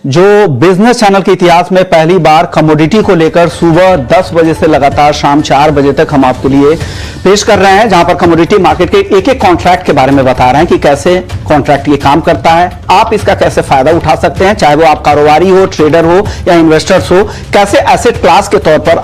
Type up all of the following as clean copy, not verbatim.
जो business channel के इतिहास में पहली बार कमोडिटी को लेकर सुबह 10 बजे से लगातार शाम 4 बजे तक हम आपके लिए पेश कर रहे हैं, जहां पर कमोडिटी मार्केट के एक एक कॉन्ट्रैक्ट के बारे में बता रहे हैं कि कैसे कॉन्ट्रैक्ट ये काम करता है, आप इसका कैसे फायदा उठा सकते हैं, चाहे वो आप कारोबारी हो, ट्रेडर हो या इन्वेस्टर्स हो, कैसे एसेट क्लास के तौर पर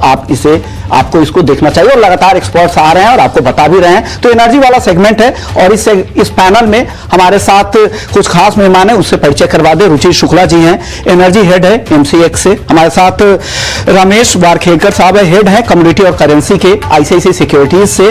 आपको इसको देखना चाहिए। और लगातार एक्सपर्ट्स आ रहे हैं और आपको बता भी रहे हैं। तो एनर्जी वाला सेगमेंट है और इस पैनल में हमारे साथ कुछ खास मेहमान है, उससे परिचय करवा दे। रुचि शुक्ला जी हैं, एनर्जी हेड है एमसीएक्स से। हमारे साथ रमेश वारखेड़कर साहब है, हेड है कमोडिटी और करेंसी के आईसीआईसीआई सिक्योरिटीज से।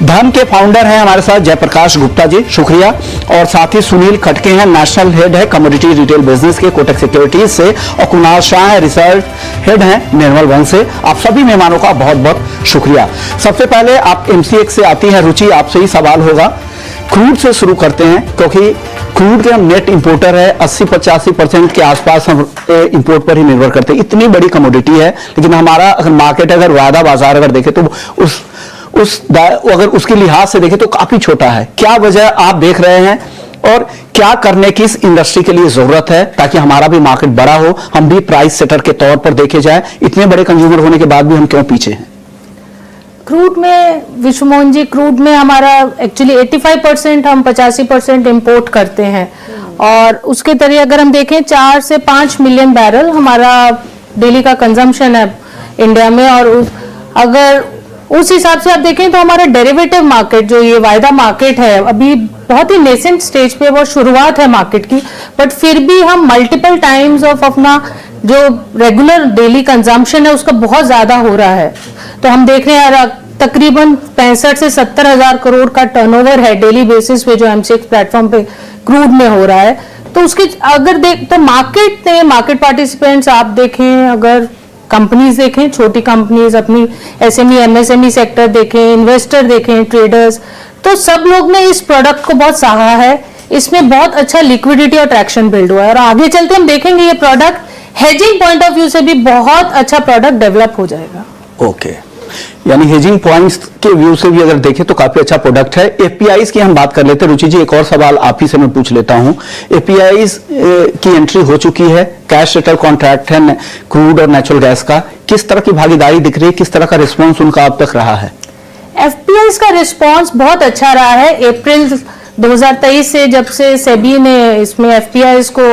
धन के फाउंडर हैं हमारे साथ जयप्रकाश गुप्ता जी, शुक्रिया। और साथ ही सुनील खटके हैं, नेशनल हेड है कमोडिटी रिटेल बिजनेस के कोटक सिक्योरिटीज से। और कुणाल शाह है, रिसर्च हेड है निर्मल वन से। आप सभी मेहमानों का बहुत बहुत शुक्रिया। सबसे पहले आप एमसीएक्स से आती हैं रुचि, आपसे ही सवाल होगा। क्रूड से शुरू करते हैं क्योंकि क्रूड के हम नेट इंपोर्टर है, 80-85% के आसपास हम इंपोर्ट पर ही निर्भर करते हैं। इतनी बड़ी कमोडिटी है, लेकिन हमारा अगर मार्केट अगर वायदा बाजार अगर देखें तो अगर उसके लिहाज से देखें तो काफी छोटा है। क्या वजह आप देख रहे हैं और क्या करने की इस इंडस्ट्री के लिए जरूरत है ताकि हमारा भी मार्केट बड़ा हो, हम भी प्राइस सेटर के तौर पर देखे जाए? इतने बड़े कंज्यूमर होने के बाद भी हम क्यों पीछे हैं? क्रूड में विश्वमोहन जी, क्रूड में हमारा एक्चुअली 85% हम 85% इंपोर्ट करते हैं। और उसके तरीके अगर हम देखें 4 से 5 मिलियन बैरल हमारा डेली का कंजम्पशन है इंडिया में। और अगर उस हिसाब से आप देखें तो हमारा डेरिवेटिव मार्केट जो ये वायदा मार्केट है अभी बहुत ही नेसेंट स्टेज पे, बहुत शुरुआत है मार्केट की, बट फिर भी हम मल्टीपल टाइम्स ऑफ अपना जो रेगुलर डेली कंजम्पशन है उसका बहुत ज्यादा हो रहा है। तो हम देख रहे हैं तकरीबन 65 से 70 हजार करोड़ का टर्नओवर है डेली बेसिस पे जो एमसीएक्स प्लेटफॉर्म पे क्रूड में हो रहा है। तो उसके अगर तो मार्केट पार्टिसिपेंट्स आप देखें, अगर कंपनीज देखें, छोटी कंपनीज अपनी एसएमई एमएसएमई सेक्टर देखें, इन्वेस्टर देखें, ट्रेडर्स, तो सब लोग ने इस प्रोडक्ट को बहुत सराहा है। इसमें बहुत अच्छा लिक्विडिटी और ट्रैक्शन बिल्ड हुआ है और आगे चलते हम देखेंगे ये product hedging point of view से भी बहुत अच्छा प्रोडक्ट डेवलप हो जाएगा। ओके, यानी हेजिंग पॉइंट्स के व्यू से भी अगर देखें तो काफी अच्छा प्रोडक्ट है। एपीआईज की हम बात कर लेते हैं। रुचि जी, एक और सवाल आप ही से मैं पूछ लेता हूं। एपीआईज की एंट्री हो चुकी है, कैश सेटल कॉन्ट्रैक्ट है क्रूड और नेचुरल गैस का, किस तरह की भागीदारी दिख रही है, किस तरह का रिस्पॉन्स उनका अब तक रहा है? एफपीआईज का रिस्पॉन्स बहुत अच्छा रहा है। अप्रैल 2023 से जब से सेबी ने इसमें एफपीआईज को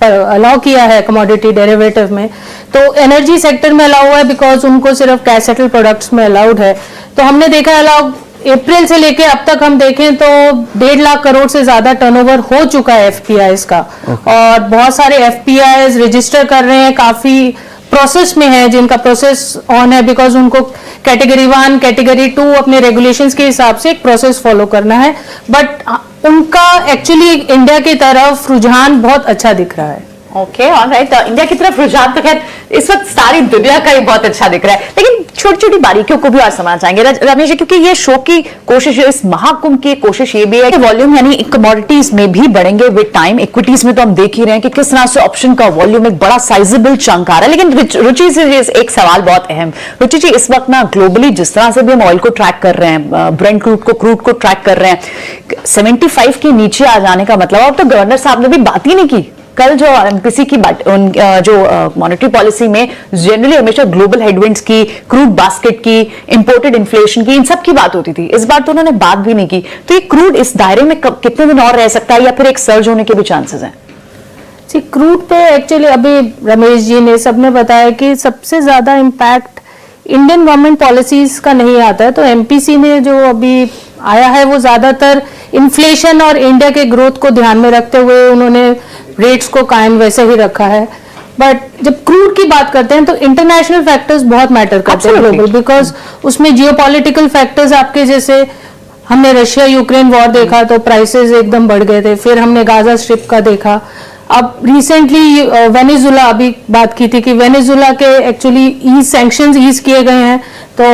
अलाउ किया है कमोडिटी डेरिवेटिव में, तो एनर्जी सेक्टर में अलाउ है बिकॉज उनको सिर्फ कैश सेटल प्रोडक्ट्स में अलाउड है। तो हमने देखा अलाउ अप्रैल से लेके अब तक हम देखें तो 1.5 लाख करोड़ से ज्यादा टर्नओवर हो चुका है एफपीआईज का। और बहुत सारे एफपीआईज रजिस्टर कर रहे हैं, काफी प्रोसेस में है जिनका प्रोसेस ऑन है बिकॉज उनको कैटेगरी 1 कैटेगरी 2 अपने रेगुलेशंस के हिसाब से एक प्रोसेस फॉलो करना है। बट उनका एक्चुअली इंडिया की तरफ रुझान बहुत अच्छा दिख रहा है। Okay, alright. इंडिया की तरफ रुझान तो खैर इस वक्त सारी दुनिया का ही बहुत अच्छा दिख रहा है, लेकिन छोटी छोटी बारीकियों को भी और समझना चाहेंगे रमेश जी, क्योंकि ये शो की कोशिश, इस महाकुंभ की कोशिश ये भी है कि वॉल्यूम यानी कमोडिटीज में भी बढ़ेंगे विद टाइम। इक्विटीज में तो हम देख ही रहे हैं कि किस तरह से ऑप्शन का वॉल्यूम एक बड़ा साइजेबल चंक आ रहा है। लेकिन रुचि से एक सवाल बहुत अहम, रुचि जी, इस वक्त ना ग्लोबली जिस तरह से भी हम ऑयल को ट्रैक कर रहे हैं, ब्रेंट क्रूड को ट्रैक कर रहे हैं, 75 के नीचे आ जाने का मतलब, अब तो गवर्नर साहब ने भी बात ही नहीं की। कल जो एमपीसी की जो मॉनेटरी पॉलिसी में जनरली हमेशा ग्लोबल हेडविंड्स की, क्रूड बास्केट की, इंपोर्टेड इन्फ्लेशन की, इन सब की बात होती थी। इस बार तो उन्होंने बात भी नहीं की। तो ये क्रूड इस दायरे में कितने दिन और रह सकता है या फिर एक सर्ज होने के भी चांसेस हैं? जी, क्रूड पे एक्चुअली अभी रमेश जी ने सबने बताया कि सबसे ज्यादा इम्पैक्ट इंडियन गवर्नमेंट पॉलिसीज का नहीं आता है। तो एमपीसी ने जो अभी आया है वो ज्यादातर इन्फ्लेशन और इंडिया के ग्रोथ को ध्यान में रखते हुए उन्होंने रेट्स को कायम वैसे ही रखा है। बट जब क्रूड की बात करते हैं तो इंटरनेशनल फैक्टर्स बहुत मैटर करते हैं ग्लोबल, बिकॉज उसमें जियोपॉलिटिकल फैक्टर्स आपके जैसे हमने रशिया यूक्रेन वॉर देखा तो प्राइसेस एकदम बढ़ गए थे। फिर हमने गाजा स्ट्रिप का देखा। अब रिसेंटली वेनेजुला अभी बात की थी कि वेनेजुला के एक्चुअली सैंक्शंस ईज किए गए हैं, तो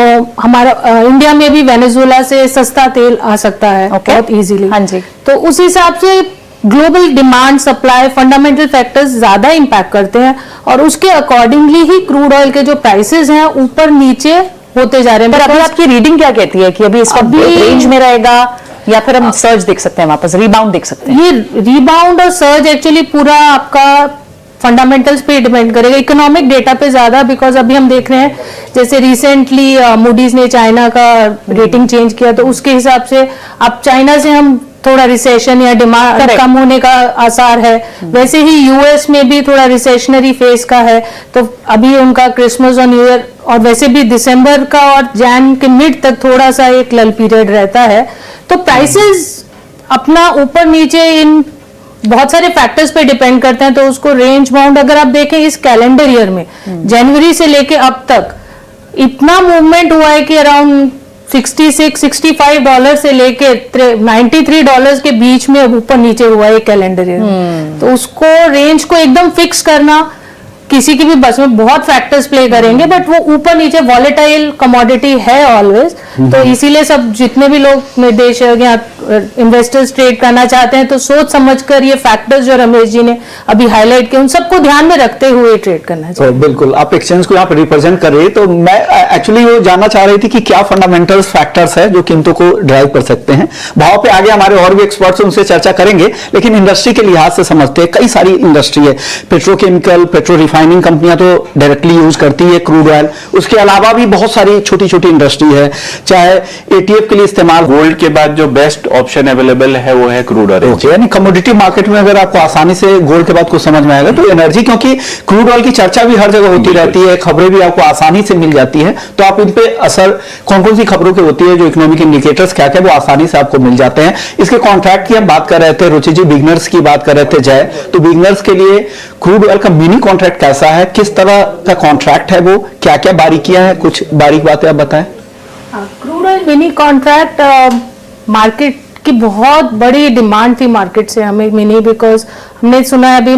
हमारा इंडिया में भी वेनेजुला से सस्ता तेल आ सकता है बहुत इजीली। हाँ जी। तो उस हिसाब से global demand, supply, fundamental factors ज्यादा इंपैक्ट करते हैं और उसके अकॉर्डिंगली ही क्रूड ऑयल के जो प्राइसेस हैं ऊपर नीचे होते जा रहे हैं। पर अभी आपकी रीडिंग क्या कहती है कि अभी इसका रेंज में रहेगा या फिर हम सर्ज देख सकते हैं, वापस रिबाउंड देख सकते हैं? ये रिबाउंड और सर्ज एक्चुअली पूरा आपका फंडामेंटल्स पे डिपेंड करेगा, इकोनॉमिक डेटा पे ज्यादा, बिकॉज अभी हम देख रहे हैं जैसे रिसेंटली मूडीज ने चाइना का रेटिंग चेंज किया, तो उसके हिसाब से अब चाइना से हम थोड़ा रिसेशन या डिमांड कम होने का आसार है। वैसे ही यूएस में भी थोड़ा रिसेशनरी फेज का है, तो अभी उनका क्रिसमस और न्यू ईयर और वैसे भी दिसंबर का और जैन के मिड तक थोड़ा सा एक लल पीरियड रहता है। तो प्राइसेस अपना ऊपर नीचे इन बहुत सारे फैक्टर्स पे डिपेंड करते हैं, तो उसको रेंज बाउंड अगर आप देखें इस कैलेंडर ईयर में जनवरी से लेके अब तक इतना मूवमेंट हुआ है कि अराउंड $66-65 से लेके $93 के बीच में ऊपर नीचे हुआ है कैलेंडर ईयर। तो उसको रेंज को एकदम फिक्स करना किसी की भी बस में बहुत फैक्टर्स प्ले करेंगे, बट वो ऊपर नीचे वॉलेटाइल कमोडिटी है ऑलवेज। तो इसीलिए सब जितने भी लोग निर्देशक या इन्वेस्टर्स ट्रेड करना चाहते हैं तो सोच समझकर ये फैक्टर्स जो रमेश जी ने अभी हाईलाइट किए उन सबको ध्यान में रखते हुए ट्रेड करना चाहिए। तो बिल्कुल आप एक्सचेंज को यहाँ पर रिप्रेजेंट कर रही है, तो मैं एक्चुअली वो जानना चाह रही थी कि क्या फंडामेंटल्स फैक्टर्स है जो कीमतों को ड्राइव कर सकते हैं। भाव पे आगे हमारे और भी एक्सपर्ट्स उनसे चर्चा करेंगे, लेकिन इंडस्ट्री के लिहाज से समझते हैं। कई सारी इंडस्ट्री है, पेट्रोकेमिकल, पेट्रो रिफाइनिंग कंपनियां तो डायरेक्टली यूज करती है क्रूड ऑयल, उसके अलावा भी बहुत सारी छोटी छोटी इंडस्ट्री है, चाहे एटीएफ के लिए इस्तेमाल। गोल्ड के बाद जो बेस्ट ऑप्शन अवेलेबल है वो है क्रूड ऑयल। यानी कमोडिटी मार्केट में अगर आपको आसानी से गोल्ड के बाद कुछ समझ में आएगा तो एनर्जी, क्योंकि क्रूड ऑयल की चर्चा भी हर जगह होती रहती है, खबरें भी आपको आसानी से मिल जाती है, तो आप इन पे असर कौन कौन सी खबरों की होती है, जो इकोनॉमिक इंडिकेटर्स क्या क्या वो आसानी से आपको मिल जाते हैं। इसके कॉन्ट्रैक्ट की हम बात कर रहे थे, रुचि जी बिगनर्स की बात कर रहे थे जय, तो बिगनर्स के लिए क्रूड ऑयल का मिनी कॉन्ट्रैक्ट कैसा है, किस तरह का कॉन्ट्रैक्ट है, वो क्या क्या बारीकियां हैं, कुछ बारीक बातें आप बताएं। Crude oil mini contract market की बहुत बड़ी डिमांड थी मार्केट से हमें मिनी, बिकॉज हमने सुना है अभी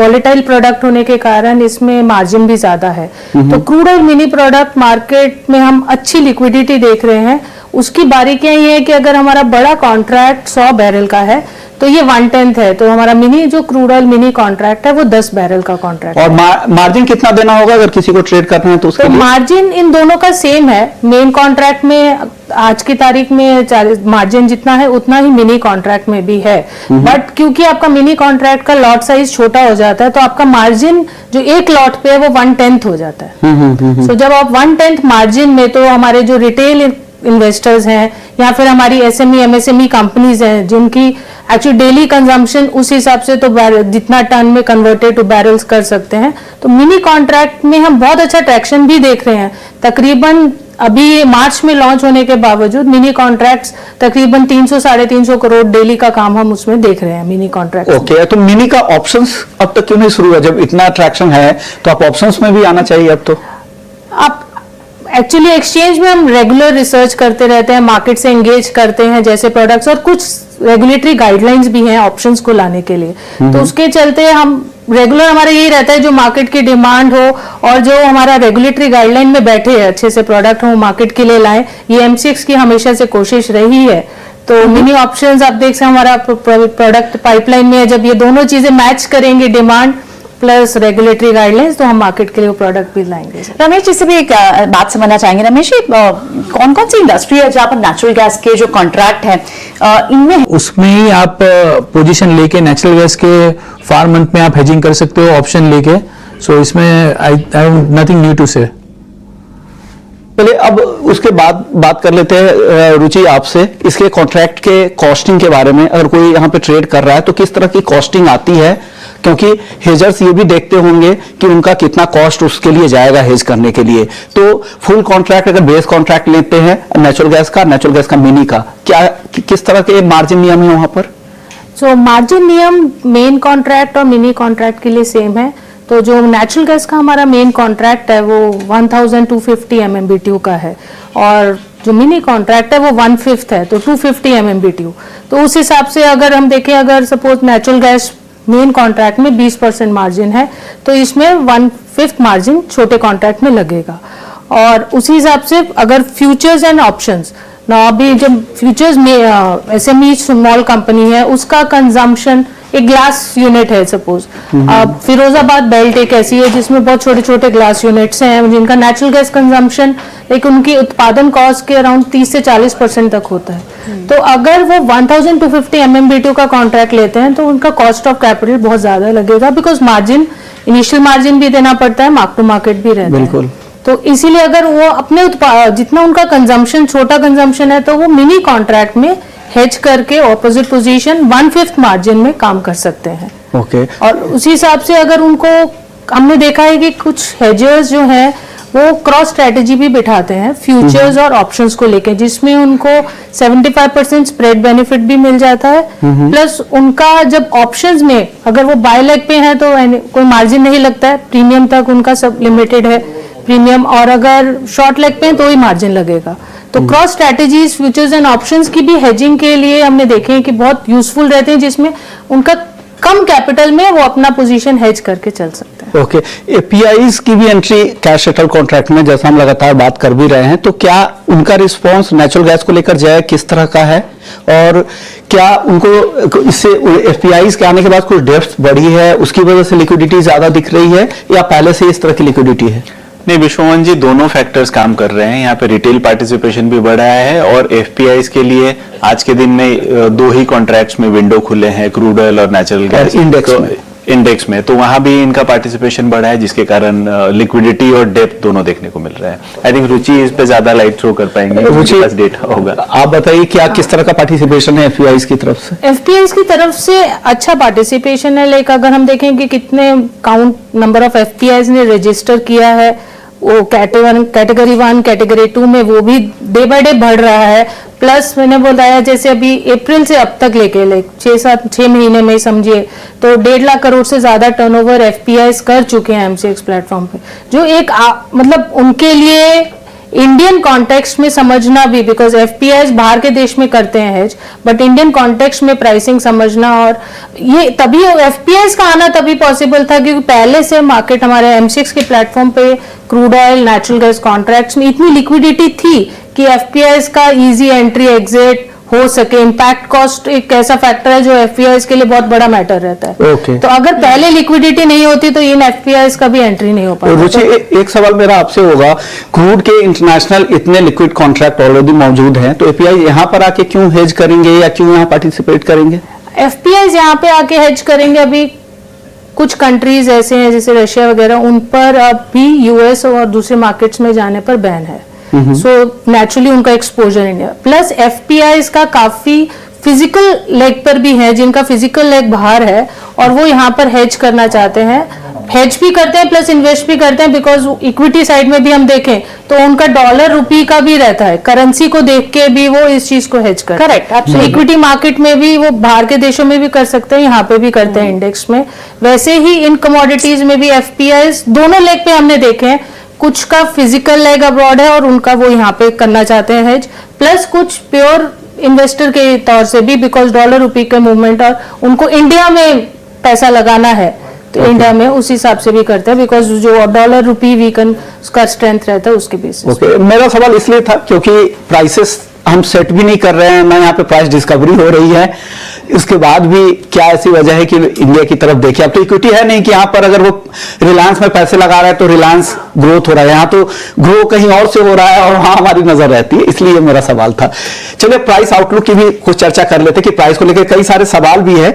वॉलेटाइल प्रोडक्ट होने के कारण इसमें मार्जिन भी ज्यादा है। तो crude oil mini product market में हम अच्छी लिक्विडिटी देख रहे हैं। उसकी बारीकियां ये है कि अगर हमारा बड़ा कॉन्ट्रैक्ट 100 बैरल का है तो ये 1/10 है, तो हमारा मिनी जो क्रूड ऑयल मिनी कॉन्ट्रैक्ट है वो 10 बैरल का कॉन्ट्रैक्ट और मार्जिन कितना देना होगा अगर किसी को ट्रेड करना है तो उसके लिए? मार्जिन इन दोनों का सेम है। मेन कॉन्ट्रैक्ट में आज की तारीख में मार्जिन जितना है उतना ही मिनी कॉन्ट्रैक्ट में भी है, बट क्योंकि आपका मिनी कॉन्ट्रैक्ट का लॉट साइज छोटा हो जाता है तो आपका मार्जिन जो एक लॉट पे है वो 1/10 हो जाता है। सो जब आप 1/10 मार्जिन में, तो हमारे जो रिटेल इन्वेस्टर्स हैं या फिर हमारी एसएमई एमएसएमई कंपनीज हैं जिनकी एक्चुअली डेली कंजम्पशन उस हिसाब से तो जितना टन में कन्वर्टेड टू बैरल्स कर सकते हैं, तो मिनी कॉन्ट्रैक्ट में हम बहुत अच्छा ट्रैक्शन भी देख रहे हैं। तकरीबन अभी मार्च में लॉन्च होने के बावजूद मिनी कॉन्ट्रैक्ट्स तकरीबन 300-350 करोड़ डेली का काम हम उसमें देख रहे हैं मिनी कॉन्ट्रैक्ट। ओके, तो मिनी का ऑप्शंस अब तक क्यों नहीं शुरू हुआ? जब इतना अट्रैक्शन है तो आप ऑप्शंस में भी आना चाहिए अब तो। आप एक्चुअली एक्सचेंज में हम रेगुलर रिसर्च करते रहते हैं, मार्केट से एंगेज करते हैं जैसे प्रोडक्ट्स, और कुछ रेगुलेटरी गाइडलाइंस भी हैं ऑप्शंस को लाने के लिए। तो उसके चलते हम रेगुलर, हमारा यही रहता है जो मार्केट की डिमांड हो और जो हमारा रेगुलेटरी गाइडलाइन में बैठे हैं अच्छे से प्रोडक्ट हो मार्केट के लिए लाएं। ये एमसीएक्स की हमेशा से कोशिश रही है। तो मिनी ऑप्शंस आप देख सकते हैं हमारा प्रोडक्ट पाइपलाइन में है। जब ये दोनों चीजें मैच करेंगे, डिमांड प्लस रेगुलेटरी गाइडलाइंस, तो हम मार्केट के लिए वो प्रोडक्ट भी लाएंगे। रमेश जी से भी एक बात समझना चाहेंगे। रमेश जी, कौन कौन सी इंडस्ट्री है जहाँ पर नेचुरल गैस के जो कॉन्ट्रैक्ट है इनमें उसमें ही आप पोजीशन लेके नेचुरल गैस के फार मंथ में आप हेजिंग कर सकते हो ऑप्शन लेके। सो इसमें I have nothing new to say. पहले अब उसके बाद बात कर लेते हैं रुचि आपसे इसके कॉन्ट्रैक्ट के कॉस्टिंग के बारे में। अगर कोई यहाँ पे ट्रेड कर रहा है तो किस तरह की कॉस्टिंग आती है, क्योंकि हेजर्स ये भी देखते होंगे कि उनका कितना कॉस्ट उसके लिए जाएगा हेज करने के लिए। तो फुल कॉन्ट्रैक्ट अगर बेस कॉन्ट्रैक्ट लेते हैं नेचुरल गैस का मिनी का, क्या किस तरह के मार्जिन नियम है वहां पर? सो मार्जिन नियम मेन कॉन्ट्रैक्ट और मिनी कॉन्ट्रैक्ट के लिए सेम है। तो जो नेचुरल गैस का हमारा मेन कॉन्ट्रैक्ट है वो 1250 MMBTU का है, और जो मिनी कॉन्ट्रैक्ट है वो 1/5 है, तो 250 MMBTU। तो उस हिसाब से अगर हम देखें, अगर suppose natural gas main contract में 20% मार्जिन है तो इसमें 1/5 मार्जिन छोटे कॉन्ट्रैक्ट में लगेगा। और उसी हिसाब से अगर फ्यूचर्स एंड ऑप्शंस ना, अभी जब फ्यूचर्स में एसएमई स्मॉल कंपनी है उसका कंजम्पशन एक ग्लास यूनिट है सपोज, अब फिरोजाबाद बेल्ट एक ऐसी है जिसमें बहुत छोटे छोटे ग्लास यूनिट्स हैं जिनका नेचुरल गैस कंजम्पशन लेकिन उनकी उत्पादन कॉस्ट के अराउंड 30 से 40% तक होता है। तो अगर वो 1250 MMBTU का कॉन्ट्रैक्ट लेते हैं तो उनका कॉस्ट ऑफ कैपिटल बहुत ज्यादा लगेगा, बिकॉज मार्जिन, इनिशियल मार्जिन भी देना पड़ता है, मार्क टू मार्केट भी रहता बिल्कुल। है। तो इसीलिए अगर वो अपने जितना उनका कंजम्पशन, छोटा कंजम्पशन है, तो वो मिनी कॉन्ट्रैक्ट में हेज करके ऑपोजिट पोजीशन 1/5 मार्जिन में काम कर सकते हैं। ओके। और उसी हिसाब से अगर उनको, हमने देखा है कि कुछ हेजर्स जो हैं वो क्रॉस स्ट्रेटेजी भी बिठाते हैं फ्यूचर्स और ऑप्शंस को लेके, जिसमें उनको 75% स्प्रेड बेनिफिट भी मिल जाता है, प्लस उनका जब ऑप्शंस में अगर वो बाय लेग पे है तो कोई मार्जिन नहीं लगता है, प्रीमियम तक उनका सब लिमिटेड है प्रीमियम, और अगर शॉर्ट लेग पे है तो ही मार्जिन लगेगा। तो cross strategies, futures and options की भी हेजिंग के लिए हमने देखे हैं कि बहुत यूजफुल रहते हैं, जिसमें उनका कम कैपिटल में वो अपना पोजीशन हेज करके चल सकते हैं। ओके। एपीआईज की भी एंट्री कैश सेटल कॉन्ट्रैक्ट में, जैसा हम लगातार बात कर भी रहे हैं, तो क्या उनका रिस्पांस नेचुरल गैस को लेकर जाए किस तरह का है, और क्या उनको इससे एफपीआईज के आने के बाद कुछ डेप्थ बढ़ी है, उसकी वजह से लिक्विडिटी ज्यादा दिख रही है, या पहले से इस तरह की लिक्विडिटी है? नहीं विश्वमोहन जी, दोनों फैक्टर्स काम कर रहे हैं। यहाँ पे रिटेल पार्टिसिपेशन भी बढ़ा है और एफपीआईज के लिए आज के दिन में 2 ही कॉन्ट्रैक्ट्स में विंडो खुले हैं, क्रूड ऑयल और नेचुरल गैस इंडेक्स में, तो वहां भी इनका पार्टिसिपेशन बढ़ा है, जिसके कारण लिक्विडिटी और डेप्थ दोनों देखने को मिल रहा है। आई थिंक रुचि इस पे ज्यादा लाइट थ्रो कर पाएंगे, रुचि डेटा होगा। आप बताइए क्या किस तरह का पार्टिसिपेशन है एफपीआईज की तरफ से? एफपीआईज की तरफ से अच्छा पार्टिसिपेशन है, लाइक अगर हम देखें कि कितने काउंट नंबर ऑफ एफपीआईज ने रजिस्टर किया है, वो कैटेगरी 1 कैटेगरी 2 में वो भी डे बाय डे बढ़ रहा है। प्लस मैंने बताया जैसे अभी अप्रैल से अब तक लेके 6 महीने में समझिए तो 1.5 लाख करोड़ से ज्यादा टर्नओवर एफपीआईज कर चुके हैं एमसीएक्स प्लेटफॉर्म पे, जो एक मतलब उनके लिए इंडियन कॉन्टेक्स्ट में समझना भी, बिकॉज एफपीआईज बाहर के देश में करते हैं हेज, बट इंडियन कॉन्टेक्स्ट में प्राइसिंग समझना, और ये तभी एफपीआईज का आना तभी पॉसिबल था क्योंकि पहले से मार्केट हमारे एमसीएक्स के प्लेटफॉर्म पे crude oil, natural gas contracts में इतनी लिक्विडिटी थी कि एफपीआईज का इजी एंट्री एग्जिट हो सके। इम्पैक्ट कॉस्ट एक ऐसा फैक्टर है जो एफपीआईज के लिए बहुत बड़ा मैटर रहता है। Okay. तो अगर पहले लिक्विडिटी नहीं होती तो इन एफपीआईज का भी एंट्री नहीं हो पाता। रुचि, एक सवाल मेरा आपसे होगा, क्रूड के इंटरनेशनल इतने लिक्विड कॉन्ट्रैक्ट ऑलरेडी मौजूद हैं, तो एपीआई यहाँ पर आके क्यों हेज करेंगे या क्यों यहाँ पार्टिसिपेट करेंगे? एफपीआईज यहाँ पे आके हेज करेंगे। अभी कुछ कंट्रीज ऐसे हैं जैसे रशिया वगैरह, उन पर अभी यूएस और दूसरे मार्केट्स में जाने पर बैन है, सो नेचुरली उनका एक्सपोजर इंडिया। प्लस एफपीआईज का काफी फिजिकल लेग पर भी है, जिनका फिजिकल लेग बाहर है और वो यहाँ पर हेज करना चाहते हैं, हेज भी करते हैं प्लस इन्वेस्ट भी करते हैं, बिकॉज इक्विटी साइड में भी हम देखें तो उनका डॉलर रुपी का भी रहता है, करेंसी को देख के भी वो इस चीज को हेज करते हैं। करेक्ट, इक्विटी मार्केट में भी वो बाहर के देशों में भी कर सकते हैं, यहाँ पे भी करते हैं इंडेक्स में। वैसे ही इन कमोडिटीज में भी एफपीआईज दोनों लेग पे हमने देखे हैं, कुछ का फिजिकल लेग अब्रॉड है और उनका वो यहाँ पे करना चाहते हैं हेज, प्लस कुछ प्योर इन्वेस्टर के तौर से भी, बिकॉज डॉलर रुपी के मूवमेंट और उनको इंडिया में पैसा लगाना है तो इंडिया में उस हिसाब से भी करते हैं, बिकॉज जो डॉलर रुपी वीकन उसका स्ट्रेंथ रहता है उसके बेसिस। ओके, मेरा सवाल इसलिए था क्योंकि प्राइसेस हम सेट भी नहीं कर रहे हैं, ना यहाँ पे प्राइस डिस्कवरी हो रही है, इसके बाद भी क्या ऐसी वजह है कि इंडिया की तरफ देखिए, अब तो इक्विटी है नहीं कि यहाँ पर अगर वो रिलायंस में पैसे लगा रहा है तो रिलायंस ग्रोथ हो रहा है, यहाँ तो ग्रो कहीं और से हो रहा है और वहां हमारी नजर रहती है, इसलिए मेरा सवाल था। चलिए प्राइस आउटलुक की भी कुछ चर्चा कर लेते कि प्राइस को लेकर कई सारे सवाल भी है।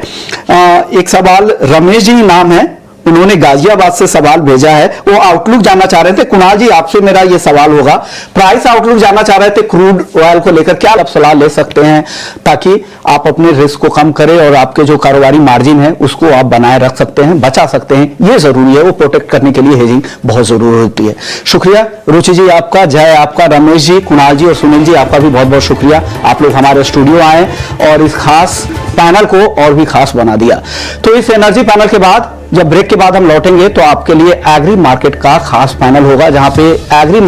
एक सवाल रमेश जी नाम है, उन्होंने गाजियाबाद से सवाल भेजा है, वो आउटलुक जानना चाह रहे थे। कुणाल जी आपसे मेरा ये सवाल होगा, प्राइस आउटलुक जानना चाह रहे थे क्रूड ऑयल को लेकर, क्या आप सलाह ले सकते हैं ताकि आप अपने रिस्क को कम करें और आपके जो कारोबारी मार्जिन है उसको आप बनाए रख सकते हैं, बचा सकते हैं, ये जरूरी है, वो प्रोटेक्ट करने के लिए हेजिंग बहुत जरूरी होती है। शुक्रिया रुचि जी आपका, जय आपका, रमेश जी, कुणाल जी और सुनील जी आपका भी बहुत बहुत शुक्रिया, आप लोग हमारे स्टूडियो आए और इस खास पैनल को और भी खास बना दिया। तो इस एनर्जी पैनल के बाद, जब ब्रेक के बाद हम लौटेंगे तो आपके लिए एग्री मार्केट का खास पैनल होगा, जहां पे एग्री